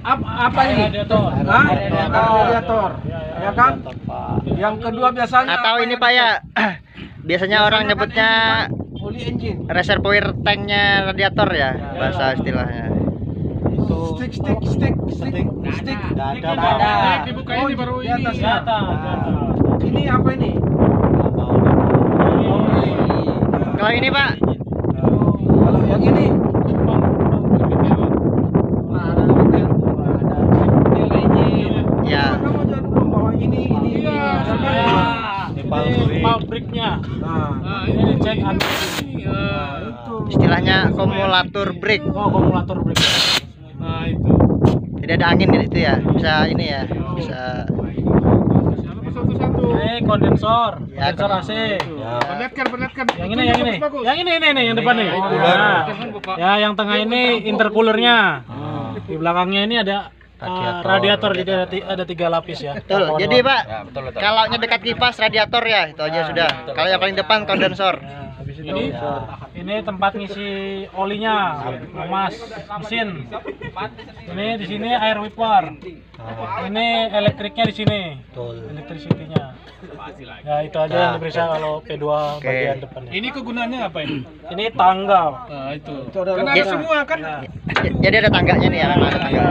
Apa ini? Radiator. Ya kan? Yang kedua biasanya Atau ini Pak ya, biasanya orang nyebutnya oli engine. reservoir tanknya radiator ya, bahasa istilahnya. Stick. Dibuka ini baru di ini. atasnya. Ini apa ini? Kalau ini Pak, Kalau yang ini ya kamu jangan lupa bahwa ini. Pabriknya. Nah, Ini cek itu. istilahnya kumulator brake. Oh, akumulator brake. Nah, itu. Tidak ada angin gitu ya, bisa ini ya, bisa. Ini kondensor, Ya, kondensor AC. Perlihatkan. Yang ini. Yang depan nih. Nah, ya, yang tengah ini intercoolernya. Di belakangnya ini ada radiator, jadi ada 3 lapis ya. Betul. Jadi Pak, kalau dekat kipas radiator ya, itu aja sudah. Kalau yang paling depan kondensor. Nah, habis itu ini tempat ngisi olinya, mas mesin. Ini di sini air wiper. Ini elektriknya di sini. Elektricity-nya. Ya itu aja yang diperiksa kalau P2 bagian depannya. Ini kegunaannya apa ini? Ini tangga. Nah, itu. ada Kan ada semua kan? Jadi ada tangganya nih ya, memang ada tangga.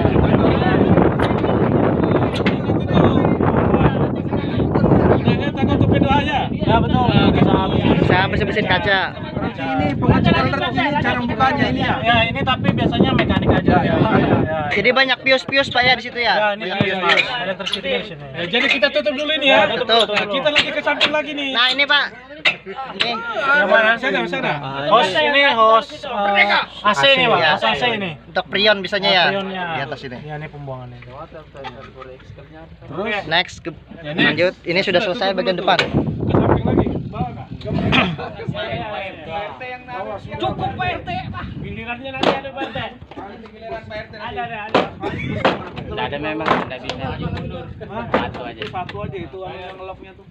Gunanya tangga untuk P2-nya. Ya betul. Bisa mesin kaca. Berarti ini pengacak elektrik ini cara bukanya ini ya. Ya ini tapi biasanya mekanik aja. Ya. Jadi banyak pius-pius Pak ya di situ Ya, ya. ini electricity di sini. Ya, jadi kita tutup dulu ini ya. Betul. Nah, kita lagi ke samping lagi nih. Nah ini Pak, ini Yang mana? Sana. Host ini host AC nih Pak, Ya. host AC ini. untuk prion bisanya ya Prionnya. di atas ini. Ya ini pembuangannya. Terus Next lanjut. Ini sudah selesai bagian depan. Ke samping lagi. Bawa nggak? Cukup Pak RT, Pak. Gilirannya nanti ada Pak RT. Ada. Tidak ada memang, tidak bisa. Satu aja. Satu aja itu yang ngelopnya tuh.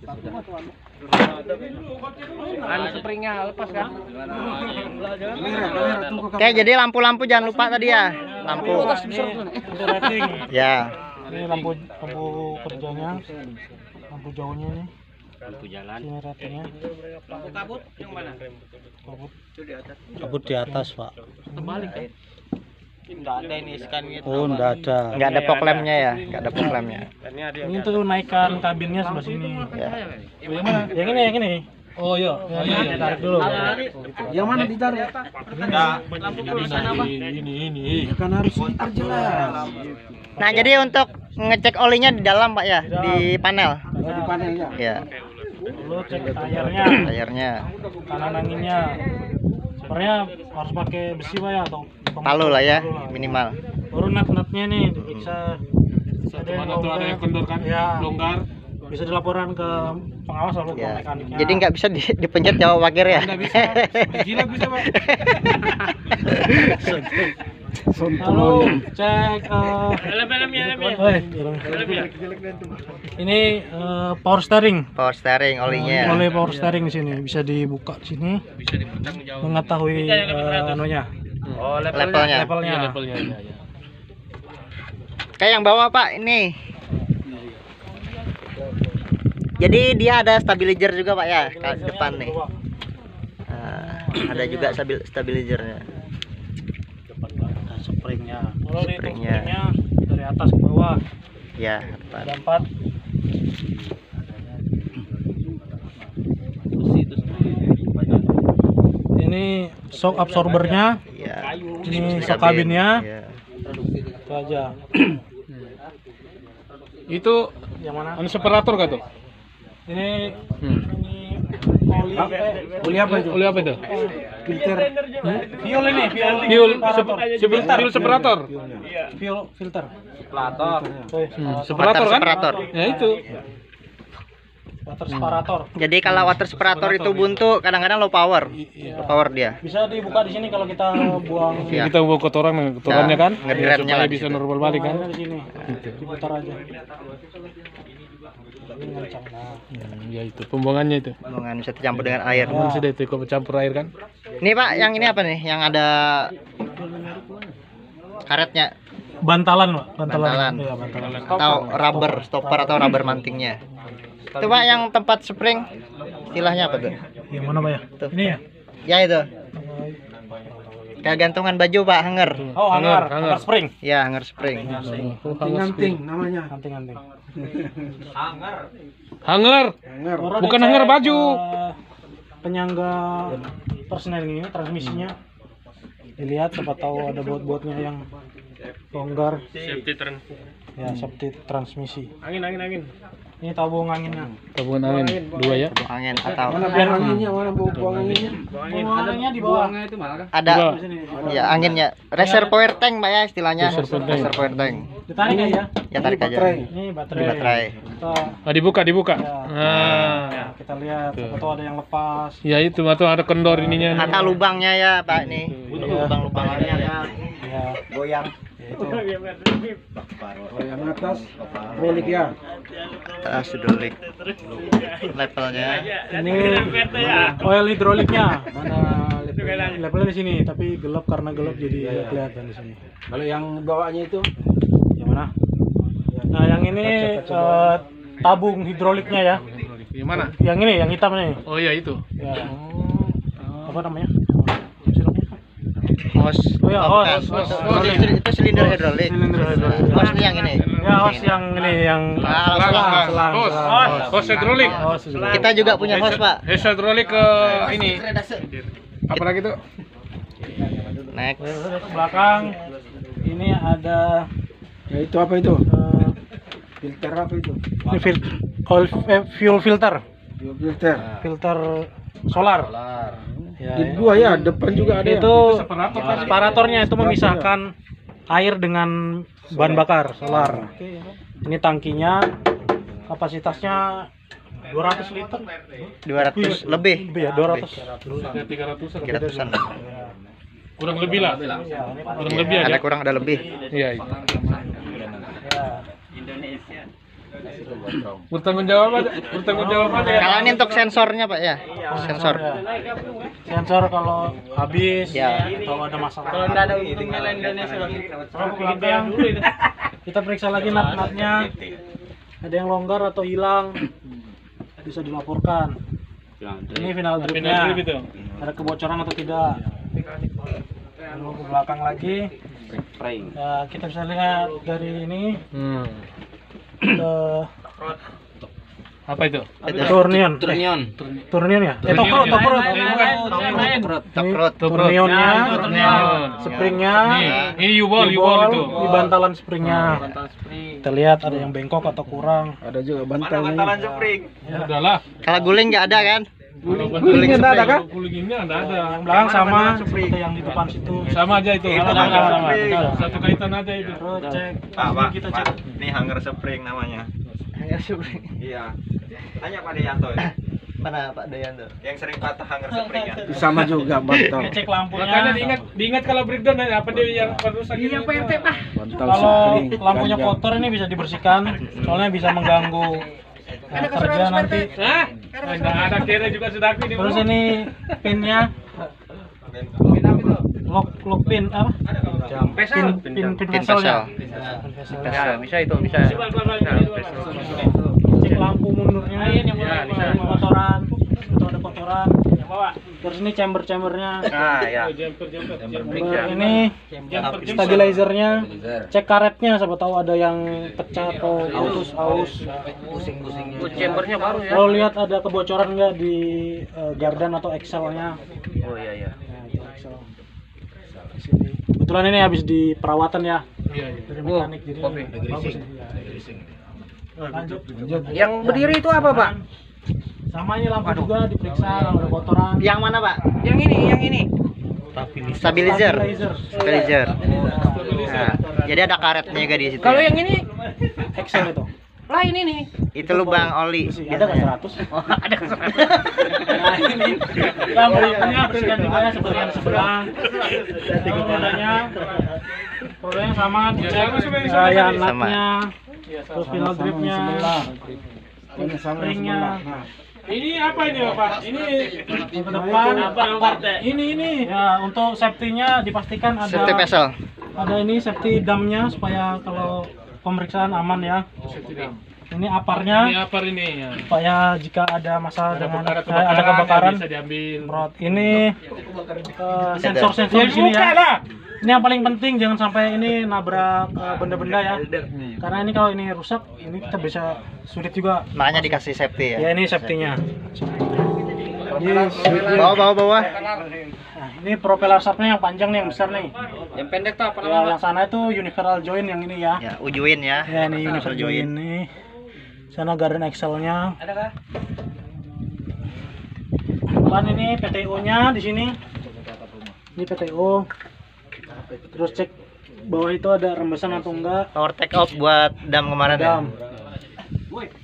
Kan springnya lepas kan? kamera tunggu Oke, jadi lampu-lampu jangan lupa tadi ya. Lampu. Untuk rating. Ya. Ini lampu kerjanya. Lampu jauhnya nih. Lampu jalan. Ini ratingnya. Lampu kabut yang mana? Kabut. Kabut di atas Pak. Terbalik kan? Enggak ada ini scan gitu. Oh, enggak ada. Enggak ada fog lamp-nya ya, enggak ada fog lamp-nya. Ini tuh naikkan kabinnya sebelah sini. Ya. Yang mana? Yang ini. Oh iya. Ini tarik dulu. yang mana ditarik? Lampu perusahaan apa? Ya kan harus diperjelas. Nah, jadi untuk ngecek olinya di dalam Pak ya, di panel. Di panelnya. Ya, Dulu cek tayarnya, layarnya. kanan anginnya. Sebenarnya harus pakai besi Pak ya atau Palu lah ya, palu lah. minimal. Baru nut-nutnya nih diperiksa. Mana tuh ada yang kendor kan? Ya. Longgar. Bisa dilaporan ke pengawas lalu ke Ya. mekaniknya. Jadi nggak bisa dipencet jawab wakir ya. Nggak bisa. Gila bisa Pak. Lalu cek ini power steering. Power steering olinya. Oleh power steering di sini bisa dibuka di sini. Mengetahui anunya. Oh, Levelnya. Levelnya. Kayak yang bawah Pak ini. Jadi dia ada stabilizer juga Pak ya, ke depan nih. Ada juga stabilizernya. Springnya. Kalau di Springnya. springnya dari atas ke bawah Ya, ada depan. 4. Ini shock absorbernya, Ya. ini shock kabinnya. Ya. Itu aja. Itu Yang mana? anu separator kan tuh? Ini oli Oli apa itu? Oleh apa itu? Filter. fuel ini, Fuel separator. separator. Fuel filter. Separator kan? Separator. Ya itu. Water separator. Jadi kalau water separator itu buntu, kadang-kadang low power. Low power dia. Bisa dibuka di sini kalau kita buang Ya. Kita bawa kotorannya kan? ngedretnya Supaya lah di bisa situ. normal balik kan? buangannya di sini. Diputar aja. Ini ngancang. Nah. Ya itu pembuangannya itu. Buangan bisa tercampur dengan air. Kan sudah itu kok campur air kan? Ini Pak, yang ini apa nih? Yang ada karetnya. bantalan, Pak. Bantalan. Iya, bantalan. Atau rubber stopper atau rubber mantingnya. Itu Pak yang tempat spring istilahnya apa tuh? Yang mana, Pak ya? Tuh. Ini ya. Ya itu. Kayak gantungan baju Pak, hanger. Oh, hanger spring. Ya, hanger spring. Anting namanya. Anting. Hanger. Bukan hanger baju. Penyangga persneling ini transmisinya dilihat, siapa tahu ada baut-bautnya yang longgar. Ya, safety transmisi. Angin. Ini tabung anginnya. Tabungan angin 2 ya. Tabung angin atau Mana buang anginnya? Mana buang anginnya? Anginnya di bawah. ada ya anginnya. Reservoir tank Pak ya istilahnya. Reservoir tank. Reservoir tank. Ditarik aja. Ya tarik aja. Ini baterai. Ini baterai. Kita, Dibuka. ya, Nah. kita lihat, siapa tahu ada yang lepas. Ya itu atau ada kendor ininya. Kata lubangnya ya Pak nih. Lubang-lubangnya ya. Ya, Goyang. itu. Yang atas rolik ya. Atas hydraulik. Levelnya. Ini oil hidroliknya. Levelnya di sini, tapi gelap karena gelap jadi nggak kelihatan di sini. Kalau yang bawahnya itu Yang mana? Nah, yang ini tabung hidroliknya ya. Gimana? Yang ini, yang hitam nih. Oh iya itu. Ya. Apa namanya? Hose. Oh ya, hose. Itu silinder hidrolik. Hose ini yang ini. Ya, hose yang ini, yang selang. Hose hidrolik. Hose hidrolik. Kita juga punya hose Pak. Hose hidrolik ke ini. Apalagi tuh? Next. Ke belakang ini ada ya itu apa itu? Filter apa itu? ini fuel filter, Filter. filter solar. Ya, Di dua ya, depan juga ada. itu separatornya itu memisahkan air dengan bahan bakar solar. Ini tangkinya, kapasitasnya 200 liter. 200 lebih. Lebih ya, 200. 300-an. Kurang lebih lah. Kurang lebih aja. Ada kurang ada lebih. Iya. Ya. Bertanggung jawab aja. Kalau ini untuk sensornya Pak ya. Sensor. Sensor kalau habis Ya. atau ada masalah. Kalau enggak ada untungnya Indonesia kita periksa lagi nut-nutnya. Ada yang longgar atau hilang, bisa dilaporkan. Ini final dripnya. Ada kebocoran atau tidak. Lalu ke belakang lagi. Ya, kita bisa lihat dari ini ke Apa itu? turnion ya? Tokrot. Turnionnya, springnya, Ini U-ball itu. di bantalan springnya. Kita lihat ada yang bengkok atau kurang. Ada juga bantalnya. Udahlah. Kalau guling nggak ada kan? Gulingnya enggak ada kan? Guling ini ada. Yang belakang sama seperti yang di depan situ. Sama aja itu. Sama. Satu kaitan aja itu. Terus cek. Pak, Kita cek. ini hanger spring namanya. Hanger spring. Iya. Tanya Pak Deyanto ya. Mana Pak Dayanto? Yang sering patah hanger spring ya. Sama juga bantal. Cek lampunya. Makanya diingat kalau breakdown apa dia yang rusak. Iya Pak RT Pak. Bantal Kalau spring. lampunya Ganjal. kotor ini bisa dibersihkan, soalnya bisa mengganggu kerja nanti. Hah? Enggak ada kira juga sudah aku ini. Terus ini pinnya, lock pin apa? Pin vesselnya. Ya, bisa itu, bisa. Cek lampu mundurnya, kotoran, atau ada kotoran. Terus ini chambernya. Nah, ya. Ini stabilizernya, cek karetnya, siapa tahu ada yang pecah atau aus. Chambernya baru ya. Kalau lihat ada kebocoran nggak di gardan atau Excel-nya. Oh iya. Nah, itu Excel. Di sini. Kebetulan ini habis di perawatan ya. Dari mekanik jadi bagus. Lanjut. Yang berdiri itu apa, Pak? Sama ini lampu juga diperiksa kalau ada kotoran. Yang mana Pak? Yang ini. Stabilizer. Nah, jadi ada karetnya juga di situ. Kalau ya? yang ini Excel itu. lain ini. Itu lubang oli. Ada nggak 100? Oh, ada 100. Nah, ini lampunya bersihkan juga ya sebagian sebelah. Rodanya sama, dicek gaya nutnya, terus final dripnya, springnya. Ini apa ini Bapak? Ini Ke depan, ini. Ya, untuk safety-nya dipastikan ada Safety vessel. Ada ini safety damnya supaya kalau pemeriksaan aman ya. Ini aparnya. Ini apa ini ya? Supaya jika ada masalah dengan ada Kebakaran kebakaran, bisa diambil. semprot. Ini sensor-sensor di sini ya. Ini yang paling penting, jangan sampai ini nabrak benda-benda ya. Karena ini kalau ini rusak, ini kita bisa sulit juga. Makanya dikasih safety ya. Ya ini safety-nya. Bawa. Nah, ini propeller shaft-nya yang panjang nih, yang besar nih. Yang pendek tuh apa Ya, yang sana itu universal joint yang ini ya. Ya, ujuin ya. Ya ini universal joint nih. Sana garden axle-nya. Ada kah? Depan ini PTO-nya di sini. Ini PTO. Terus cek bawah itu ada rembesan atau enggak. Power take off buat dam kemarin ya. Dam.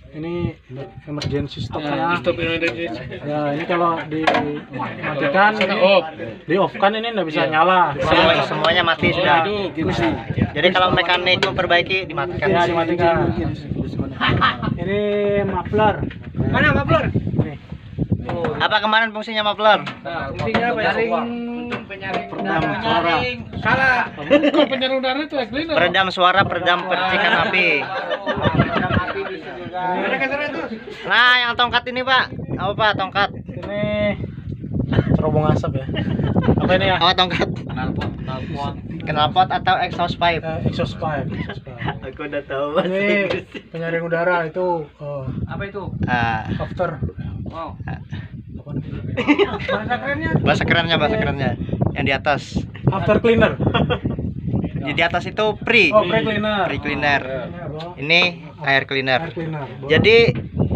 Ini emergency stop-nya. Stop emergency. Ya, ini kalau dimatikan, di off kan ini nggak bisa nyala. Semuanya mati sudah. Jadi kalau mekanik memperbaiki dimatikan. Ya, dimatikan. Ini muffler. Mana muffler? Nih. Apa kemarin fungsinya muffler? Fungsinya apa ya? Peredam suara. Salah. Bukan penyaring udara itu cleaner. Peredam suara, peredam percikan api. Nah, yang tongkat ini Pak, apa Pak tongkat? Ini terobong asap ya. Apa ini ya? Oh tongkat. Knalpot atau exhaust pipe? Exhaust pipe. Aku udah tahu. Ini penyaring udara itu Apa itu? after. Wow. Bahasa kerennya. Yang di atas. After cleaner. Di atas itu pre. Oh, pre-cleaner. Pre-cleaner. Ini air cleaner. Air cleaner. Jadi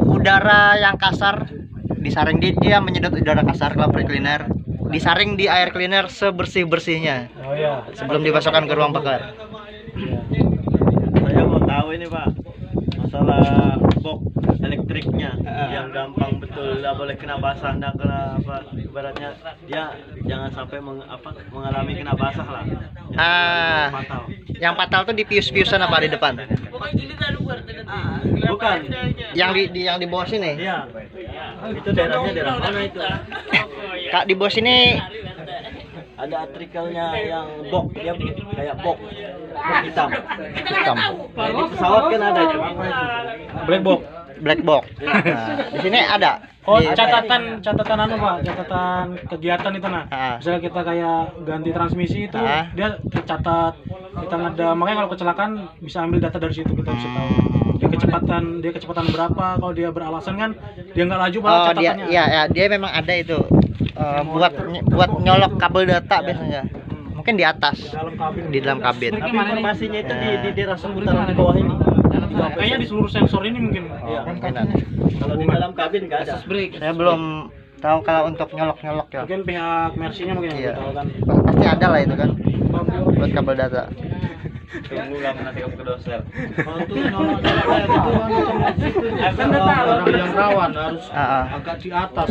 udara yang kasar disaring dia menyedot udara kasar kalau pre-cleaner. Disaring di air cleaner sebersih-bersihnya Oh ya. sebelum dimasukkan ke ruang bakar. Saya mau tahu ini Pak, masalah box elektriknya yang gampang betul, nggak boleh kena basah, nggak kena apa, ibaratnya dia jangan sampai mengalami kena basah lah. Fatal. Yang fatal tuh di pius-piusan apa di depan? Bukan, Yang di bawah sini. iya. Itu daerah mana itu? Kak di bawah sini Ada artikelnya yang box, dia kayak box hitam. Di pesawat kan ada juga. Black box. black box. Nah, di sini ada. Oh, Di- catatan anu Pak, catatan kegiatan itu nah. Ah. Misalnya kita kayak ganti transmisi itu Ah. dia tercatat kita ada, makanya kalau kecelakaan bisa ambil data dari situ, kita bisa tahu. Dia kecepatan berapa, kalau dia beralasan kan dia nggak laju malah Oh, dia catatannya. ya dia memang ada itu. Buat nyolok kabel data biasanya. Mungkin di atas. Dalam kabin. Di dalam kabin. Tapi informasinya itu di daerah seputaran di bawah ini. Kayaknya di seluruh sensor ini mungkin. Oh, mungkin ada. Kalau di dalam kabin nggak ada. Saya belum tahu kalau untuk nyolok-nyolok ya. Mungkin pihak Mercy-nya mungkin yang Iya. tahu kan. Pasti ada lah itu kan. Buat kabel data. Tunggu lah nanti om ke dosen. Kalau untuk nolok-nolok kayak gitu Kan udah tahu orang yang rawan harus Ah, ah. agak di atas.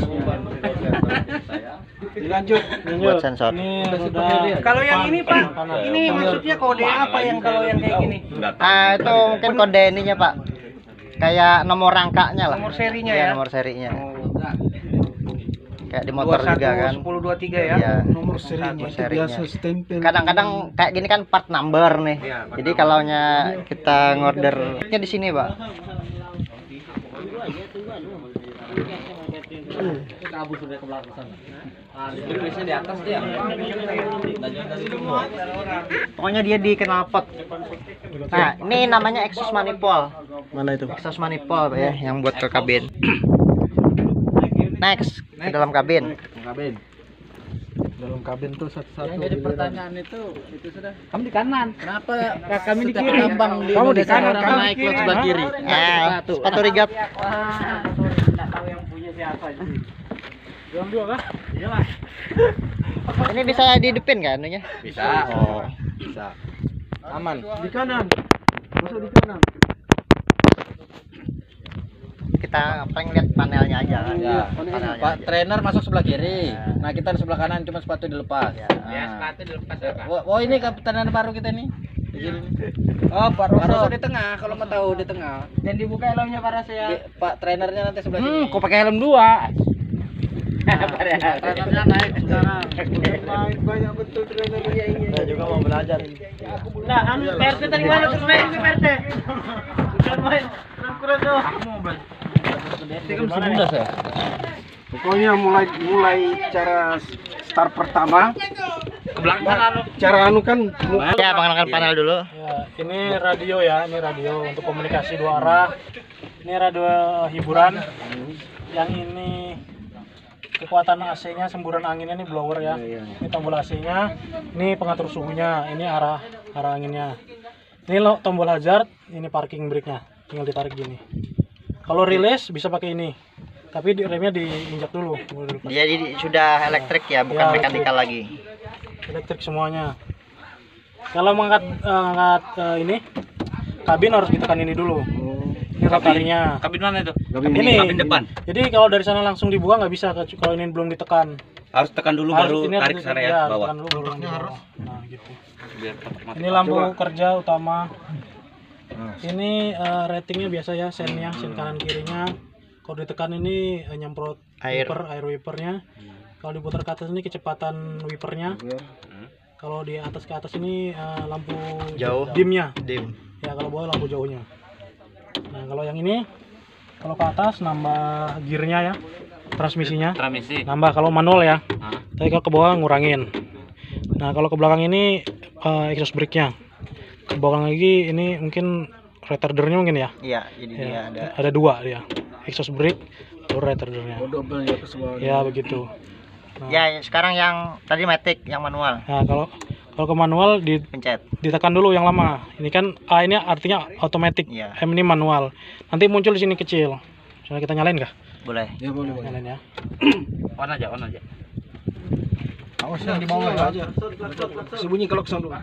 Lanjut. Buat sensor. Ini roda. Kalau yang ini Pak, kanan. ini maksudnya kode apa yang kalau yang kayak gini? Itu mungkin kode ininya Pak. Kayak nomor rangkanya lah. Nomor serinya Iya, ya? nomor serinya. Kayak di motor juga kan. 1023 ya? Iya. Nomor serinya Nomor itu serinya. biasa stempel. Kadang-kadang kayak gini kan part number nih. Jadi kalau kita ngordernya di sini, Pak. Pokoknya dia di knalpot. Nah, ini namanya exhaust manifold. Mana itu? Exhaust manifold ya, yang buat ke kabin. Next, ke dalam kabin. Kabin. Dalam kabin tuh satu-satu. Jadi pertanyaan itu sudah. Kamu di kanan. Kenapa kami di kiri? Tambang di Kamu di Indonesia kanan, orang kamu naik di ke kiri. sebelah kiri. Sepatu rigat. Enggak tahu yang punya siapa itu. Yang dua kah? Iyalah. Ini bisa didepin kan anunya? Bisa. Oh. Bisa. Aman. Di kanan. Masuk di kanan. Kita paling lihat panelnya aja kan. Ya, Panelnya Pak aja. trainer masuk sebelah kiri. Nah, kita di sebelah kanan cuma sepatu dilepas. Ya. Sepatu dilepas. Oh, ini kaptenan baru kita nih. Di sini. Oh, Pak Roso di tengah kalau mau tahu di tengah. Dan dibuka helmnya Pak Roso ya. Pak trainernya nanti sebelah sini. Kok pakai helm dua? Trainernya naik sekarang. Banyak betul trainernya ini. Saya juga mau belajar. Nah, anu PRT tadi mana terus naik ke PRT? Bukan main. Kurang tuh. Pokoknya mulai cara start pertama. Cara anu kan Ya, mengenalkan panel dulu. Ya, ini radio ya, ini radio untuk komunikasi dua arah. Ini radio hiburan. Yang ini kekuatan AC-nya, semburan anginnya ini blower ya. Ini tombol AC-nya, ini pengatur suhunya, ini arah anginnya. Ini lo tombol hazard, ini parking brake-nya. Tinggal ditarik gini. Kalau release bisa pakai ini. Tapi remnya diinjak dulu. Jadi sudah elektrik ya, bukan Ya, mekanikal lagi. Elektrik semuanya. Kalau mengangkat ini kabin harus ditekan ini dulu. Ini rotarinya. Kabin mana itu? Ini kabin depan. Jadi kalau dari sana langsung dibuang nggak bisa kalau ini belum ditekan. Harus tekan dulu baru Ini tarik ke sana ya, bawah. Tekan dulu baru yang di bawah. Nah, gitu. Biar otomatis. Ini lampu kerja utama. Ini ratingnya biasa ya, sennya, sen kanan kirinya. Kalau ditekan ini nyemprot Air. air wipernya. Kalau diputar ke atas ini kecepatan wipernya. Kalau di atas ke atas ini lampu Jauh. dimnya. Dim. Ya kalau bawah lampu jauhnya. Nah kalau yang ini, kalau ke atas nambah gearnya ya, transmisinya. Transmisi. Nambah kalau manual ya. Tapi kalau ke bawah ngurangin. Nah kalau ke belakang ini exhaust brake-nya. Ke belakang lagi ini mungkin retardernya mungkin ya. Iya, jadi dia Ya, ada. ada dua dia. Exhaust brake, baru retardernya. double ya ke semua. Ya begitu. Nah, Ya, sekarang yang tadi matic, yang manual. nah kalau ke manual Pencet. ditekan dulu yang lama. Ini kan A ini artinya automatic, Iya. M ini manual. Nanti muncul di sini kecil. Misalnya kita nyalain kah? Boleh. Ya boleh. Nyalain ya. On aja. Awas yang di bawah aja. Sembunyi klakson dulu.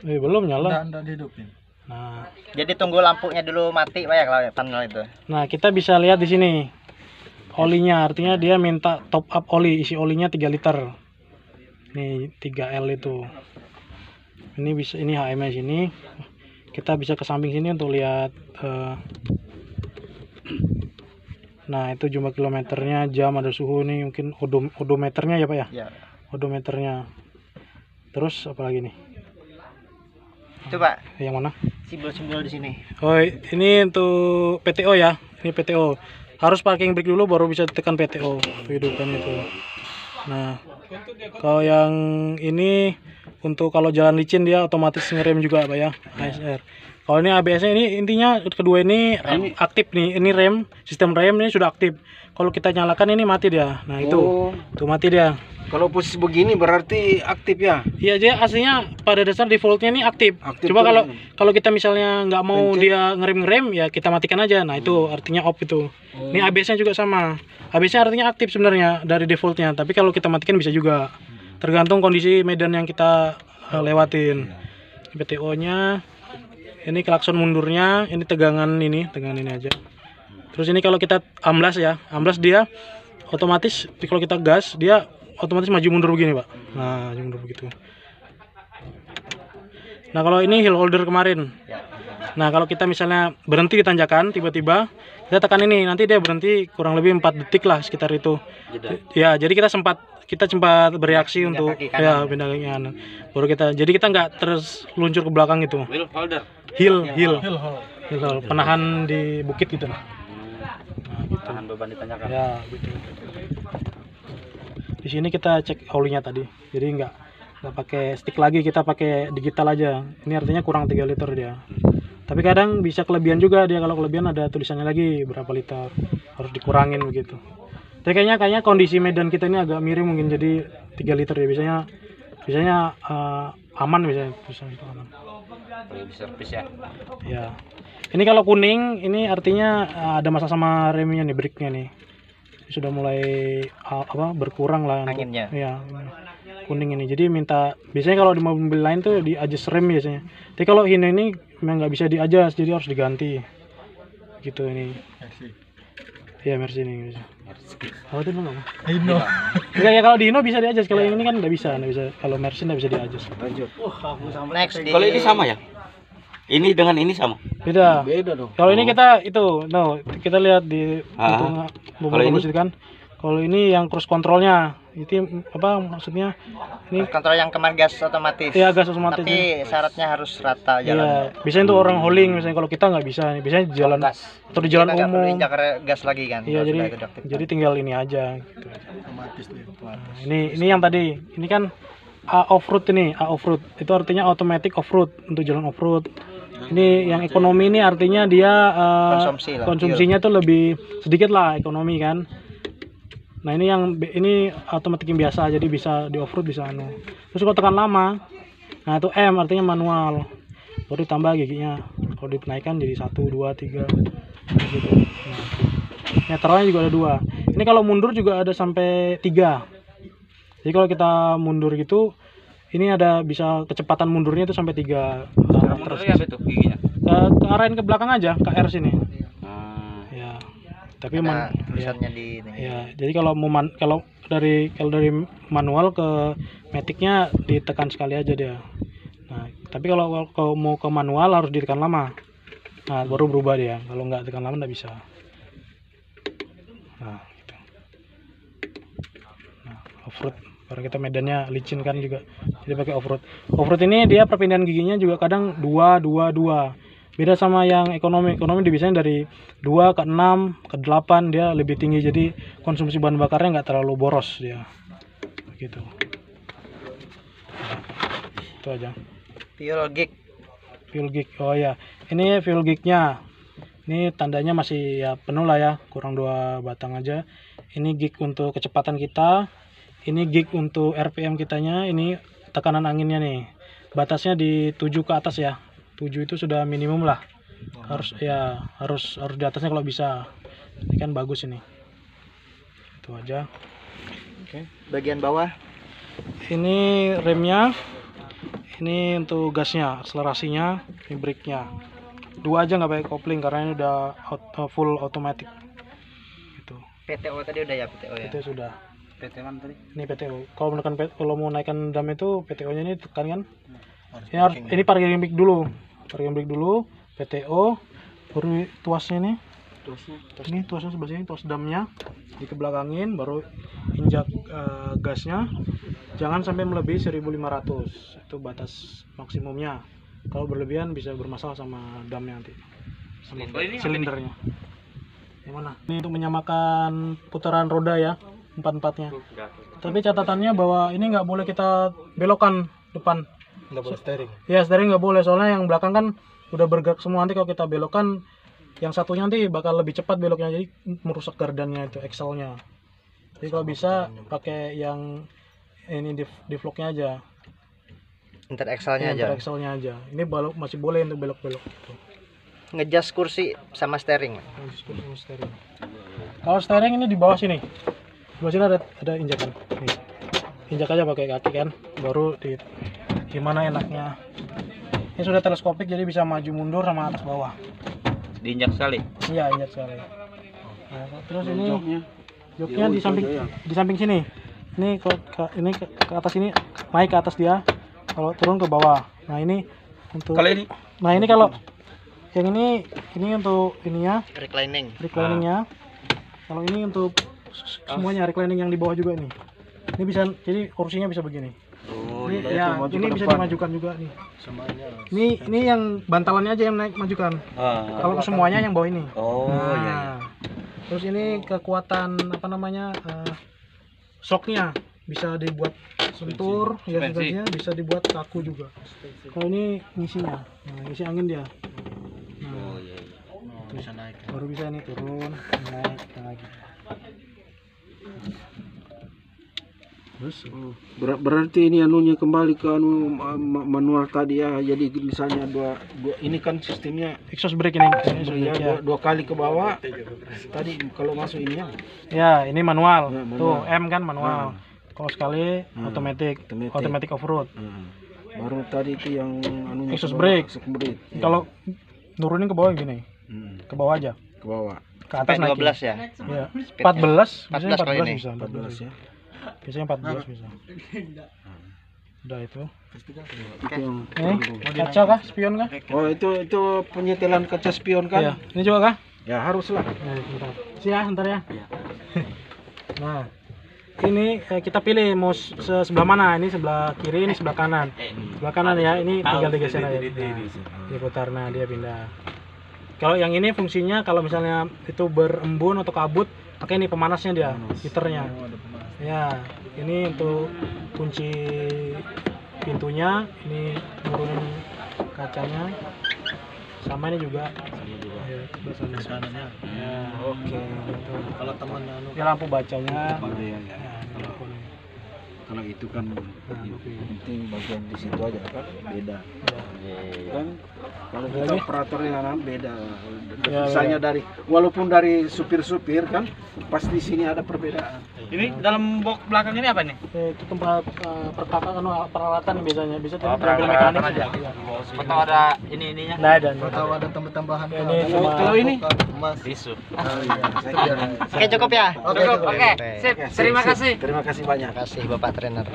Belum nyala. Enggak dihidupin. Nah, Jadi tunggu lampunya dulu mati, Pak ya kalau panel itu. nah kita bisa lihat di sini olinya, artinya dia minta top up oli, isi olinya 3 liter. Nih 3L itu. Ini bisa, ini HM-nya sini. Kita bisa ke samping sini untuk lihat. Nah itu jumlah kilometernya, jam, ada suhu nih, mungkin odometernya ya Pak ya. Ya. Odometernya. Terus apa lagi nih? Itu, Pak, Yang mana? simbol-simbol di sini. Oh ini untuk PTO ya. Ini PTO. Harus parking brake dulu baru bisa ditekan PTO. Kehidupan itu. Nah kalau yang ini untuk kalau jalan licin dia otomatis ngerem juga Pak ya, ASR. Kalau ini ABS-nya ini intinya kedua ini aktif nih. Ini rem, sistem rem ini sudah aktif. Kalau kita nyalakan ini mati dia. Nah itu mati dia. Kalau posisi begini berarti aktif ya. Iya aja aslinya pada dasar defaultnya ini aktif. Aktif Coba tuh. kalau kita misalnya nggak mau Pencet. dia ngerem ya kita matikan aja. Nah itu artinya off itu. Ini ABS-nya juga sama. ABS-nya artinya aktif sebenarnya dari defaultnya. Tapi kalau kita matikan bisa juga. Tergantung kondisi medan yang kita lewatin. PTO-nya. Ini klakson mundurnya. Ini tegangan ini aja. Terus ini kalau kita amblas ya, amblas dia otomatis kalau kita gas dia otomatis maju mundur begini Pak. Nah maju mundur begitu. Nah kalau ini hill holder kemarin. Nah kalau kita misalnya berhenti di tanjakan tiba-tiba kita tekan ini, nanti dia berhenti kurang lebih 4 detik lah sekitar itu. Ya jadi kita sempat bereaksi untuk kaki kanan. ya pindah kaki kanan. Baru kita, jadi kita nggak terus luncur ke belakang gitu. Wheel holder. Hill penahan di bukit gitu. Nah, Tahan beban di tanjakan. ya gitu. Di sini kita cek olinya tadi, jadi nggak pakai stick lagi, kita pakai digital aja. Ini artinya kurang 3 liter dia. Tapi kadang bisa kelebihan juga dia, kalau kelebihan ada tulisannya lagi berapa liter, harus dikurangin begitu. Tapi kayaknya kondisi medan kita ini agak miring mungkin, jadi 3 liter ya biasanya aman bisa aman. Perlu diservis ya. Ya. Ini kalau kuning ini artinya ada masalah sama remnya nih, brake-nya nih. Sudah mulai berkurang lah untuk, Anginnya. ya kuning ini. Jadi biasanya kalau di mobil lain tuh di adjust rem biasanya. Tapi kalau Hino ini memang nggak bisa di adjust, jadi harus diganti. Gitu ini. Iya Mercy ini bisa. Apa tuh nggak? Hino. Enggak ya, kalau di Hino bisa di adjust, kalau yang ini kan nggak bisa. Kalau Mercy nggak bisa di adjust. Lanjut. Next di Kalau ini sama ya? Ini dengan ini sama. Beda. Beda dong. Kalau ini kita kita lihat di Ah. untuk Kalau ini? kan. Kalau ini yang cruise controlnya, itu apa maksudnya? Ini Kontrol yang keman gas otomatis. ya gas otomatis. Tapi syaratnya harus rata Iya, jalan. biasanya tuh orang hauling misalnya, kalau kita nggak bisa nih, biasanya di jalan atau di jalan Kita nggak perlu umum. injak gas lagi kan. Iya, kalau jadi sudah itu diaktifkan. jadi tinggal ini aja gitu. Otomatis tuh. Nah, ini yang tadi, ini kan A off-road ini, A off-road. Itu artinya automatic off-road untuk jalan off-road. Ini yang ekonomi ini artinya dia Konsumsi lah, konsumsinya tuh lebih sedikit lah ekonomi kan. Nah, ini automatic yang biasa, jadi bisa di off-road bisa anu. Terus kalau tekan lama, nah itu M artinya manual. Baru ditambah giginya. Kalau dinaikkan jadi 1, 2, 3 gitu. Nah, meternya juga ada 2. Ini kalau mundur juga ada sampai 3. Jadi kalau kita mundur gitu, ini ada bisa kecepatan mundurnya itu sampai 3 Terus ya itu giginya. ke arahin ke belakang aja, ke R sini. Ya. Tapi Ada ya, tulisannya di ini. ya. Jadi kalau mau kalau dari manual ke maticnya ditekan sekali aja dia. Nah, tapi kalau mau ke manual harus ditekan lama. Nah, baru berubah dia. Kalau nggak tekan lama nggak bisa. Nah, gitu. Nah, off-road. Karena kita medannya licin kan juga, jadi pakai off-road. Off-road ini dia perpindahan giginya juga kadang 2, 2, 2. Beda sama yang ekonomi. Ekonomi dibisain dari 2 ke 6 ke 8, dia lebih tinggi, jadi konsumsi bahan bakarnya nggak terlalu boros dia. Begitu. Nah, itu aja. Fuel gig. Fuel gig. Oh ya, ini fuel gignya. Ini tandanya masih ya penuh lah ya, kurang 2 batang aja. Ini gig untuk kecepatan kita. Ini gig untuk RPM kitanya, ini tekanan anginnya nih. Batasnya di 7 ke atas ya. 7 itu sudah minimum lah. Harus di atasnya kalau bisa. Ini kan bagus ini. Itu aja. Oke. Bagian bawah. Ini remnya. Ini untuk gasnya, akselerasinya, ini brake-nya. 2 aja nggak pakai kopling karena ini udah full automatic. Gitu. PTO tadi udah ya, PTO ya. Itu sudah. PT mana tadi? Ini PTO. Kalau mau naikkan dam itu PTO-nya ini tekan kan. Ini parking brake dulu. Parking brake dulu, PTO, baru tuasnya nih. Ini tuasnya sebelah sini, tuas damnya. Dikebelakangin, baru injak gasnya. Jangan sampai melebihi 1500. Itu batas maksimumnya. Kalau berlebihan bisa bermasalah sama damnya nanti. Sama silindernya. Yang mana? Ini untuk menyamakan putaran roda ya. 4-4-nya. Tapi catatannya bahwa ini nggak boleh kita belokkan depan. Nggak boleh steering. Ya, steering nggak boleh, soalnya yang belakang kan udah bergerak semua. Nanti kalau kita belokkan, yang satunya nanti bakal lebih cepat beloknya, jadi merusak gardannya itu, axle-nya. Jadi kalau bisa pakai yang ini di vlognya aja. Inter axle-nya aja. Axle-nya aja. Ini masih boleh untuk belok-belok gitu. Ngejas kursi sama steering. Kalau steering ini di bawah sini. Di bawah sini ada injakan. Nih. Injak aja pakai kaki kan, baru gimana enaknya. Ini sudah teleskopik jadi bisa maju mundur sama atas bawah. Diinjak sekali. Iya, injak sekali. Nah, terus ini joknya di samping sini. Ini ke atas ini, naik ke atas dia. Kalau turun ke bawah. Nah, ini untuk Kalau ini? Nah, ini kalau yang ini untuk ininya, recliningnya. Kalau ini untuk semuanya, reclining yang di bawah juga nih. Ini bisa, jadi kursinya bisa begini. Oh, Ini, iya. ya, ini bisa dimajukan juga nih. Ini yang bantalannya aja yang naik majukan. Kalau semuanya yang bawah ini. Oh, Nah, iya. terus ini kekuatan apa namanya, shocknya bisa dibuat sentur, ya suspensinya bisa dibuat kaku juga. Kalau ini ngisinya, nah, ngisi angin dia. Nah, Oh, iya. bisa naik. Baru bisa ini turun, naik lagi. Terus berarti ini anunya kembali ke anu manual tadi ya. Jadi misalnya dua ini kan sistemnya Exhaust brake ini. ya, dua kali ke bawah. Tadi kalau masuk ini ya. Ya, ini manual. Ya, manual. Tuh, M kan manual. Kalau sekali automatic off-road. Baru tadi itu yang anunya Exhaust ke bawah, brake. exhaust brake. Kalau nurunin ke bawah gini. Ke bawah aja. Ke bawah. Ke atas naik. 12 ya. Ya. 14, biasanya 14 kali 14 ini. bisa. 14 ya. Biasanya 14 bisa. Udah itu. Itu yang Kaca kah? Spion kah? oh itu penyetelan kaca spion kan? Iya. Ini juga kah? Ya haruslah. Ya, bentar. Ntar ya. Nah, ini kita pilih mau sebelah mana. Ini sebelah kiri, ini sebelah kanan. Sebelah kanan ya, ini tinggal digeser aja. Nah, diputar, nah dia pindah. Kalau yang ini fungsinya kalau misalnya itu berembun atau kabut, pakai ini pemanasnya dia, heaternya. Ya, ini untuk kunci pintunya, ini nurunin kacanya. Sama ini juga. Ya, sebelah kanannya. Ya, oke. Gitu. Kalau teman Ini lampu bacanya. ya. Ini lampu nih. Kalau itu kan penting bagian di situ aja kan beda. Kan kalau kita operatornya kan beda. Misalnya dari walaupun dari supir-supir kan pasti di sini ada perbedaan. Ini dalam box belakang ini apa nih? Itu tempat peralatan biasanya bisa Oh, mobil peralatan mekanik aja. Atau ada ininya? Nah, ada. Atau ada tambah-tambahan. Ini cuma Kalau ini Tisu. Oke, cukup ya. Oke. Sip. terima kasih banyak. Terima kasih Bapak trainer.